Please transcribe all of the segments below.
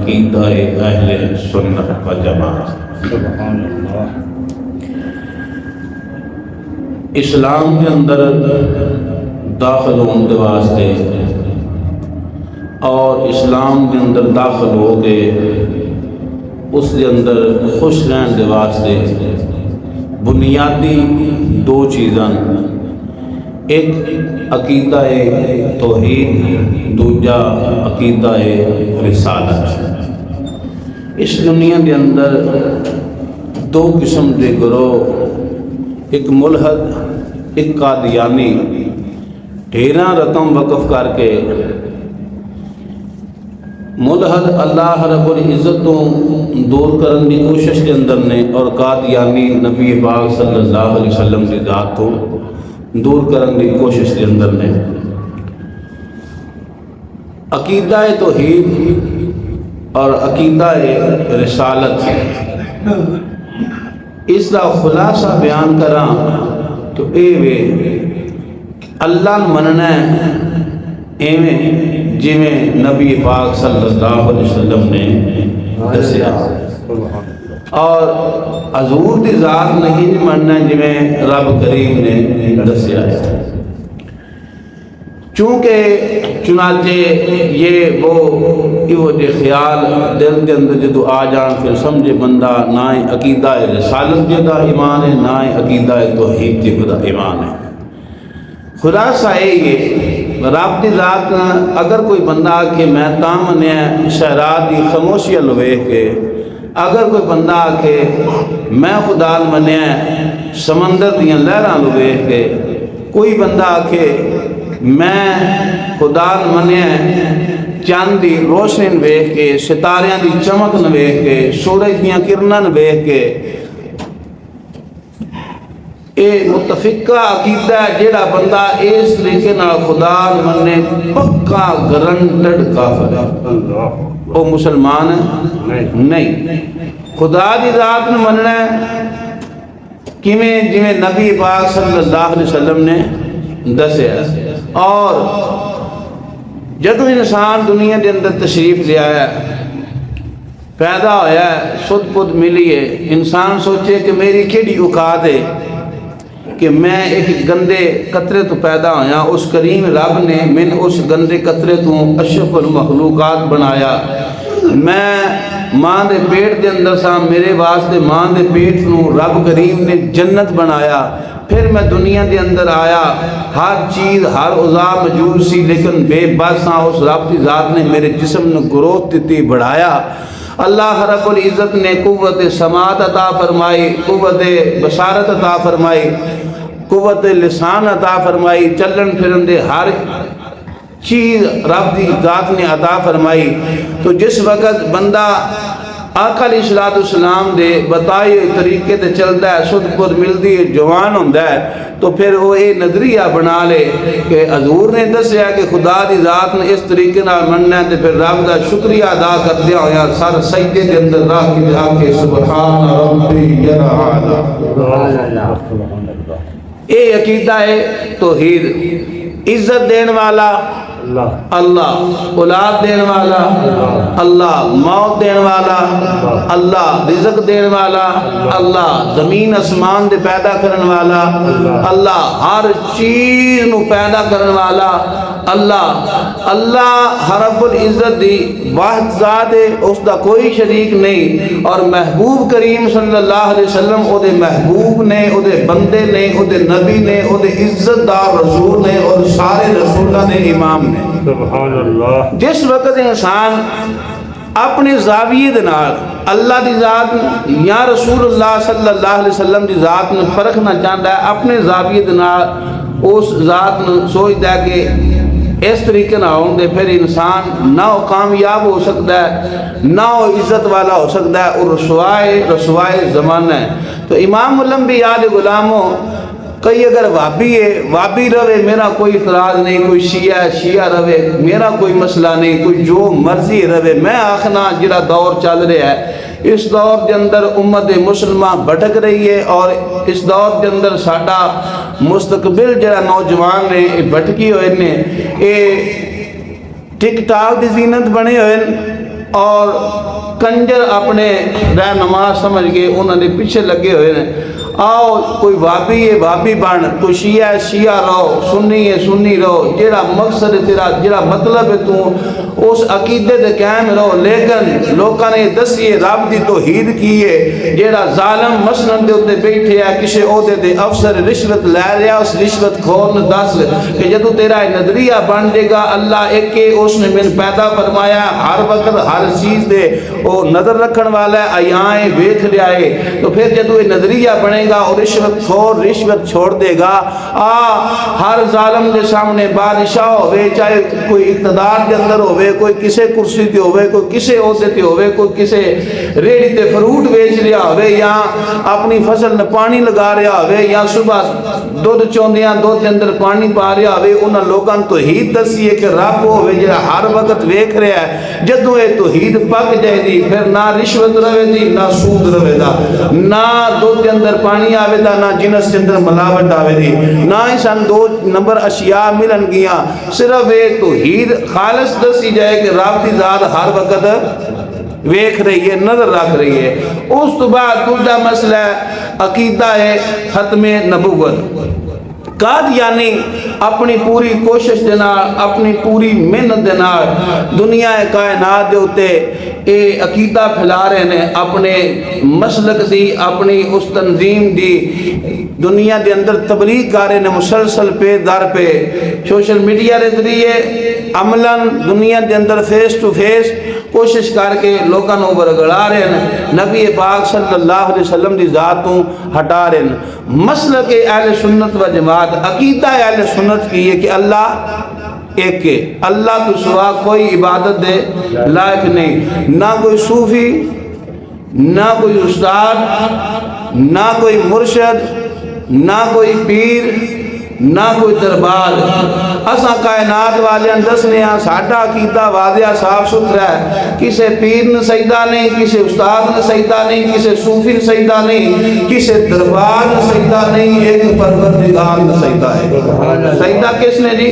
عقیدہ اہل سنت و جماعت۔ سبحان اللہ۔ اسلام کے اندر داخل ہونے واسطے اور اسلام کے اندر داخل ہو کے اس کے اندر خوش رہنے واسطے بنیادی دو چیزاں، ایک عقیدہ توحید، دوجا عقیدہ رسالت۔ اس دنیا کے اندر دو قسم کے گروہ، ایک ملحد، ایک قادیانی، ڈھیراں رقم وقف کر کے ملحد اللہ رب العزت تو دور کرنے کی کوشش کے اندر نے، اور قادیانی نبی پاک صلی اللہ علیہ وسلم کی ذات تو دور کرنے کی کوشش کے اندر نے۔ عقیدہ توحید اور عقیدہ رسالت، اس کا خلاصہ بیان کراں تو اے وے اللہ مننا ہے ایویں جویں نبی پاک صلی اللہ علیہ وسلم نے دسیا، اور حضور دی ذات نہیں مننا جویں رب کریم نے دسیا ہے۔ چنانچہ یہ وہ جو خیال دل کے اندر جدو آ جان، پھر سمجھے بندہ نہ ہی عقیدہ رسالت جدا ایمان ہے، نہ ہی عقیدہ توحید جدا ایمان ہے۔ خلاصہ یہ رب دی ذات اگر کوئی بندہ آکھے میں تاں منیا شہرات دی خاموشی ال ویکھ کے، اگر کوئی بندہ آکھے میں خدا منیا سمندر دیاں لہراں نو ویکھ کے، کوئی بندہ آکھے میں خدا منیا چاند دی روشنی ویکھ کے، ستاریاں دی چمک نو ویکھ کے، سورج دیاں کرناں نو ویکھ کے، اے متفقہ عقیدہ ہے جیڑا بندہ اس طریقے نال خدا مننے پکا گرنٹڈ کافر ہے، وہ مسلمان ہے نہیں۔ خدا دی ذات نو مننا ہے کیویں جویں نبی پاک صلی اللہ علیہ وسلم نے دسیا، اور جدو انسان دنیا کے اندر تشریف لے آیا، پیدا ہویا ہے، سد پد ملی ہے، انسان سوچے کہ میری کیڑی اوقات ہے کہ میں ایک گندے قطرے تو پیدا ہویا، اس کریم رب نے من اس گندے قطرے تو اشرف المخلوقات بنایا، میں ماں دے پیٹ دے اندر سا، میرے واسطے ماں دے پیٹ نو رب کریم نے جنت بنایا، پھر میں دنیا دے اندر آیا، ہر چیز ہر عضا موجود سی لیکن بے بس ہاں، اس رب کی ذات نے میرے جسم نے گروتھ دیتی بڑھایا۔ اللہ رب العزت نے قوت سماعت عطا فرمائی، قوت بصارت عطا فرمائی، قوت لسان عطا فرمائی، چلن پھرن دے ہر چیز رب دی ذات نے عطا فرمائی۔ تو جس وقت بندہ آقا علیہ السلام دے بتائے طریقے تے چلتا ہے، سد پد ملتی ہے، جوان ہوتا ہے، تو پھر وہ یہ نظریہ بنا لے کہ حضور نے دسیا کہ خدا دی ذات نے اس طریقے نال مننا ہے، تو پھر رب دا شکریہ ادا کردیا ہویا سر سجدے دے اندر رکھ کے آکے سبحان ربی الاعلی۔ یہ عقیدہ ہے توحید۔ عزت دین والا اللہ، اولاد دین والا اللہ، موت دین والا اللہ، رزق دین والا اللہ، زمین اسمان دے پیدا کرن والا اللہ، ہر چیز نو پیدا کرن والا اللہ۔ اللہ رب العزت دی واحد ذات ہے، اس دا کوئی شریک نہیں، اور محبوب کریم صلی اللہ علیہ وسلم او دے محبوب نے، او دے بندے نے، او دے نبی نے، او دے عزت دار رسول نے، اور سارے رسولہ نے امام نے۔ سبحان اللہ۔ جس وقت انسان اپنے زاویے دے نال اللہ دی ذات یا رسول اللہ صلی اللہ علیہ وسلم دی ذات نے پرکھنا چاہتا ہے، اپنے زاویے دے نال اس ذات نے سوچتا ہے کہ اس طریقے نہ ہوں دے، پھر انسان نہ وہ کامیاب ہو سکتا ہے، نہ وہ عزت والا ہو سکتا ہے، اور رسوائے زمانہ ہے۔ تو امام الانبیاء دے غلاموں، کئی اگر وابی ہے، وابی رہے میرا کوئی اعتراض نہیں، کوئی شیعہ ہے شیعہ رہے میرا کوئی مسئلہ نہیں، کوئی جو مرضی رہے، میں آخنا جڑا دور چل رہا ہے، اس دور کے اندر امت مسلمہ بھٹک رہی ہے، اور اس دور کے اندر ساڈا مستقبل جڑا نوجوان نے بھٹکی ہوئے نے، یہ ٹک ٹاک دی زینت بنے ہوئے اور کنجر اپنے رہنما سمجھ کے انہوں نے پیچھے لگے ہوئے ہیں، آؤ کوئی وابی ہے وابی بن، کوئی شیعہ ہے شیعہ رہو، سنی ہے سنی رہو، جیڑا مقصد ہے تیرا، جیڑا مطلب ہے تو اس عقیدے دے قائم رہو، لیکن لوکاں نے دسیے رب دی توحید کی ہے، جیڑا ظالم مسند دے اوتے بیٹھے ہے کسی عہدے دے افسر رشوت لے رہا، اس رشوت خور نے دس کہ جدو تیرا نظریہ بن جائے گا اللہ ایک کے اس نے من پیدا فرمایا، ہر وقت ہر چیز دے وہ نظر رکھن والا ہے، آیائیں بیٹھ رہا ہے، تو پھر جدو یہ نظریہ بنے گا اور رشوت خور رشوت چھوڑ دے گا، ہر ظالم دے سامنے بادشاہ ہوئے، چاہے کوئی اقتدار کے اندر ہوئے، کوئی کسے کرسی تے ہوئے، کوئی کسے عہدے تے ہوئے، کوئی کسے ریڑھی تے فروٹ بیچ رہا ہوئے، یا اپنی فصل نے پانی لگا رہا ہوئے، یا صبح دودھ چوندیاں دودھ کے اندر پانی پا رہا ہوئے، انہاں لوگاں توحید دسی ہے کہ رب ہوئے جڑا ہر وقت ویکھ رہا ہے، جدوں یہ توحید پک جائے دی پھر نہ رشوت رہے دی، نہ سود رہے دا، نہ دودھ کے اندر پانی آوے دا، نہ جنس کے اندر ملاوٹ آوے دی، نہ ہی سن دو نمبر اشیاء ملن گیا، صرف یہ توحید خالص دسی جائے کہ رب دی ذات ہر وقت ویکھ رہی ہے، نظر رکھ رہی ہے۔ اس تو بعد دوسرا مسئلہ عقیدہ ہے ختم نبوت۔ قادیانی اپنی پوری کوشش دینا، اپنی پوری محنت دینا دنیا کائنات دے ہوتے اے عقیدہ پھیلا رہے ہیں، اپنے مسلک دی، اپنی اس تنظیم دی دنیا دے اندر تبلیغ کر رہے ہیں مسلسل پہ در پہ، سوشل میڈیا دے ذریعے عملاً دنیا دے اندر فیس ٹو فیس کوشش کر کے لوگوں کو برگڑا رہے ہیں، نبی پاک صلی اللہ علیہ وسلم دی ذاتوں ہٹا رہے ہیں۔ مسلک اہل سنت و جماعت، عقیدہ اہل سنت کی ہے کہ اللہ ایک ہے، اللہ تو سوا کوئی عبادت دے لائق نہیں، نہ کوئی صوفی، نہ کوئی استاد، نہ کوئی مرشد، نہ کوئی پیر، نہ کوئی دربار۔ اساں کائنات والے دسنے ہاں ساڈا عقیدہ واضح صاف ستھرا ہے، کسے پیر نے سجدہ نہیں، کسے استاد نے سجدہ نہیں، کسے صوفی نے سجدہ نہیں، کسے دربار نے سجدہ نہیں، ایک پروردگار نے سجدہ ہے۔ سجدہ کس نے جی؟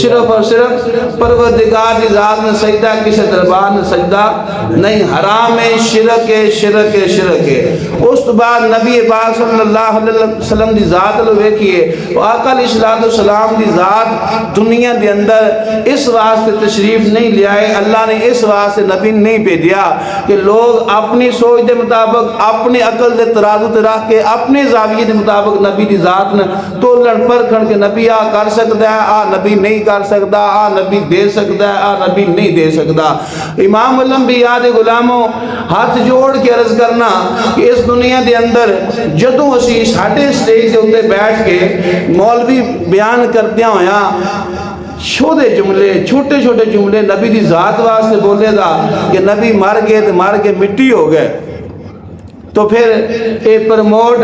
صرف اور صرف پروردگار دی ذات نے سجدہ، کسے دربار نے سجدہ نہیں۔ حرام ہے، شرک ہے، شرک ہے، شرک ہے۔ اس تو بعد نبی پاک صلی اللہ علیہ وسلم دی ذات لو ویکھیے، آقا علیہ السلام دی ذات دنیا دے اندر اس واسطے تشریف نہیں لے آئے، اللہ نے اس واسطے نبی نہیں بھیجا کہ لوگ اپنی سوچ دے مطابق، اپنے عقل دے ترازو تے رکھ کے اپنے زاویے دے مطابق نبی دی ذات نے تولن پرکھن کے نبی آ کر سکتا ہے، آ نبی نہیں کر سکتا، آ نبی دے سکتا ہے، آ نبی نہیں دے سکتا۔ امام الانبیاء دے غلاموں ہاتھ جوڑ کے عرض کرنا کہ اس دنیا دے اندر جدوں اسی ساڈے سٹیج دے اوتے بیٹھ کے مولوی بیان کردیا ہویا چھوٹے جملے، چھوٹے چھوٹے جملے نبی دی ذات واسطے بولے دا کہ نبی مر گئے تو مر کے مٹی ہو گئے، تو پھر اے پرموٹ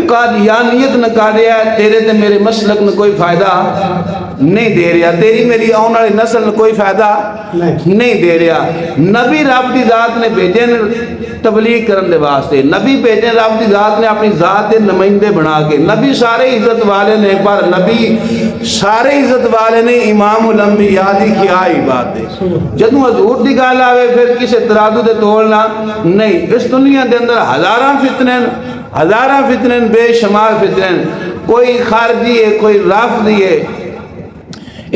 قادیانیت نے کہا دیا ہے تیرے تے میرے مسلک نے کوئی فائدہ نہیں دے رہا، تیری میری آن والی نسل نے کوئی فائدہ نہیں دے رہا۔ نبی رب دی ذات نے بھیجے تبلیغ کرن دے واسطے، نبی بھیجے رب دی ذات نے اپنی ذات دے نمائندے بنا کے، نبی سارے عزت والے نے، پر نبی سارے عزت والے نے، امام الانبیاء دی کیا ہی بات ہے۔ جدوں حضور دی گل آوے پھر کسے ترازو دے تولنا نہیں۔ اس دنیا دے اندر ہزاراں فتنے بے شمار فتنے، کوئی خارجی ہے، کوئی رافضی ہے۔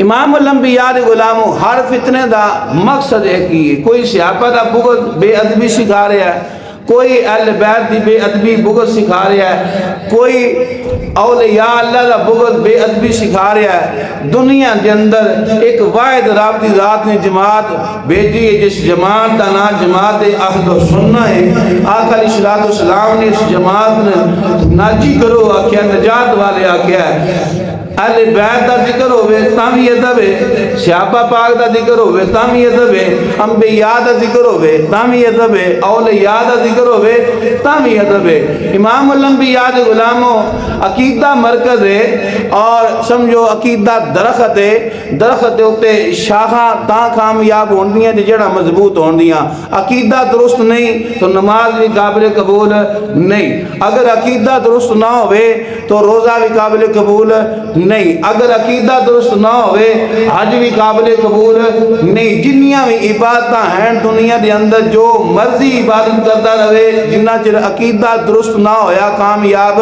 امام الانبیاء دے غلاموں ہر فتنے دا مقصد ہے کہ کوئی صحابہ دا بغض بے ادبی سکھا رہا ہے، کوئی اہل بیت دی بے ادبی بغض سکھا رہا ہے، کوئی اولیاء اللہ دا بغض بے ادبی سکھا رہا ہے۔ دنیا کے اندر ایک واحد رب دی ذات نے جماعت بھیجی ہے، جس جماعت کا نام جماعت اہل سنہ ہے۔ آقا علیہ السلام نے اس جماعت نے ناجی کرو آکھیا، نجات والے آکھیا ہے۔ اہل بیت دا ذکر ہوئے تاں بھی ادب ہے، صحابہ پاک دا ذکر ہوئے تاں بھی ادب ہے، انبیاء دا ذکر ہوئے تاں بھی ادب ہے، اولیاء دا ذکر ہوئے تاں بھی ادب ہے۔ امام الانبیاء دے غلاموں عقیدہ مرکز ہے، اور سمجھو عقیدہ درخت ہے، درخت دے اوتے شاخاں تاں کامیاب ہوندیاں جڑا مضبوط ہوندیاں۔ عقیدہ درست نہیں تو نماز بھی قابل قبول نہیں، اگر عقیدہ درست نہ ہوئے تو روزہ بھی قابل قبول نہیں اگر عقیدہ درست نہ ہوئے حج بھی قابل قبول نہیں جنیاں بھی عبادتاں ہیں دنیا دے اندر جو مرضی عبادت کرتا رہے جنہ چر عقیدہ درست نہ ہویا کامیاب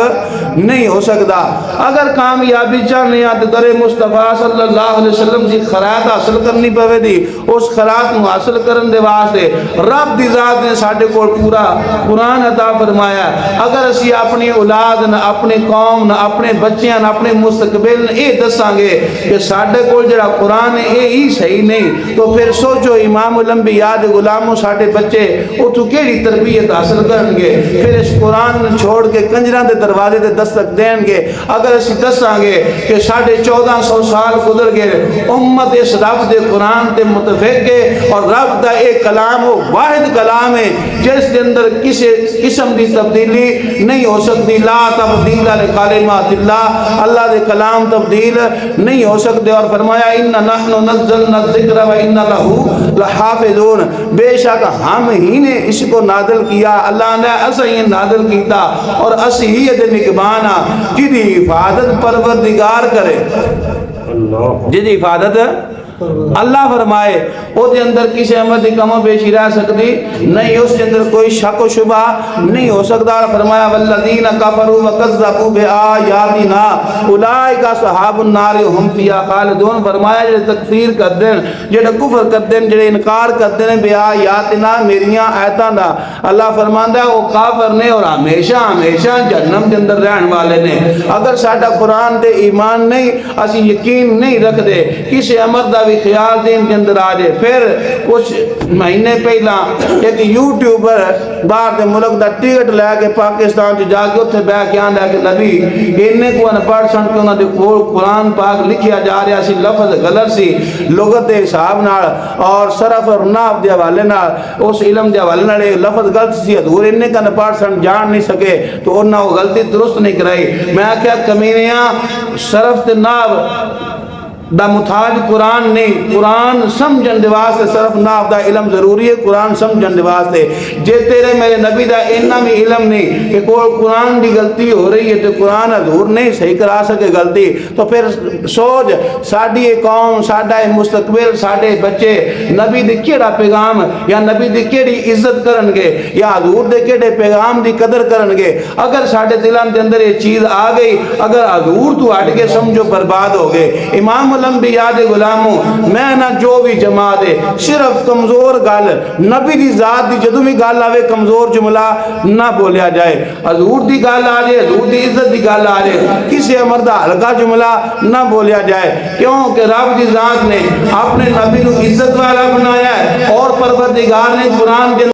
نہیں ہو سکتا اگر کامیابی چاہنے آتے در مصطفیٰ صلی اللہ علیہ وسلم دی خرات حاصل کرنی پوے دی اس خرات کو حاصل کرن دے واسطے رب دی ذات نے ساڑھے کو پورا قرآن عطا فرمایا اگر اسی اپنی اولاد نہ اپنے قوم نہ اپنے بچیاں نہ اپنے مستقبل نہ اے دساں گے کہ ساڑھے کو جڑا قرآن ہے اے ہی صحیح نہیں تو پھر سوچو امام الانبیاء دے غلاموں ساڑھے بچے او تو کیڑی تربیت حاصل کرن گے پھر اس قرآن چھوڑ کے کنجران دے دروازے دے دستک دین گے اگر اسی دساں گے کہ 1450 سال گزر گئے امت اس رب دے قرآن تے متفق ہے اور رب دا ایک کلام وہ واحد کلام ہے جس کے اندر کسی قسم دی تبدیلی نہیں ہو سکتی لا تبدیل لکلمات اللہ اللہ دے کلام تبدیل نہیں ہو سکتے اور فرمایا اِنَّا نَحْنُ نَزَّلْنَا الذِّكْرَ وَإِنَّا لَهُ لَحَافِظُونَ بے شک ہم ہی نے اس کو نازل کیا اللہ نے اسا ہی نازل کیتا اور اسی ہی دے نگبانا جدی حفاظت پروردگار کرے جدی حفاظت اللہ فرمائے او دے اندر کسی احمد کی کم و بیشی رہ سکتی نہیں اس کے اندر کوئی شک و شبہ نہیں ہو سکتا فرمایا والذین کفروا وکذبوا بآیاتنا اولئک اصحاب النار هم فیہا خالدون فرمایا جڑے تکفیر کر دین جڑے کفر کر دین جڑے انکار کر دین بآیاتنا میریاں آیتاں دا اللہ فرماندا ہے وہ کافر نے اور ہمیشہ ہمیشہ جہنم کے اندر رہن والے نے اگر ساڈا قرآن تے ایمان نہیں اسی یقین نہیں رکھ دے کسی امر دا بھی خیال دین کے اندر آ جائے پھر کچھ مہینے پہلا ایک یوٹیوبر باہر دے ملک دا ٹکٹ لے کے پاکستان جو جا کے اتنے بیعت کیا ہے کہ نبی انہیں کو انپڑھ سن کے انہوں نے قرآن پاک لکھیا جا رہا سی لفظ غلط سی لغت دے حساب نال اور صرف اور ناف دے حوالے نال اس علم دے حوالے نال لفظ غلط سی ادھور انہیں کا انپڑھ سن جان نہیں سکے تو انہوں نے غلطی درست نہیں کرائی میں کیا کمینیاں صرف تے ناف دا محتاج قرآن نہیں قرآن سمجھن دے واسطے صرف ناف دا علم ضروری ہے قرآن سمجھن دے واسطے جے تیرے میرے نبی دا اتنا بھی علم نہیں کہ کوئی قرآن دی غلطی ہو رہی ہے تو قرآن حضور نہیں صحیح کرا سکے غلطی تو پھر سوچ ساڑی قوم ساڑا مستقبل ساڑے بچے نبی دی کیڑا پیغام یا نبی دی کیڑی عزت کرن گے یا حضور دے کیڑے پیغام دی قدر کرن گے اگر ساڑے دلان دے اندر یہ چیز آ گئی اگر حضور تو ہٹ کے سمجھو برباد ہو گئے امام الانبیاء دے غلاموں میں نہ جو بھی جماعت ہے صرف کمزور گل نبی دی ذات دی جدو بھی گل آوے کمزور جملہ نہ بولیا جائے حضور دی گل آ جائے حضور دی عزت دی گل آ جائے کسی مردہ ہلکا جملہ نہ بولیا جائے کیونکہ رب دی ذات نے اپنے نبی کو عزت والا بنایا ہے اور پروردگار نے قرآن کے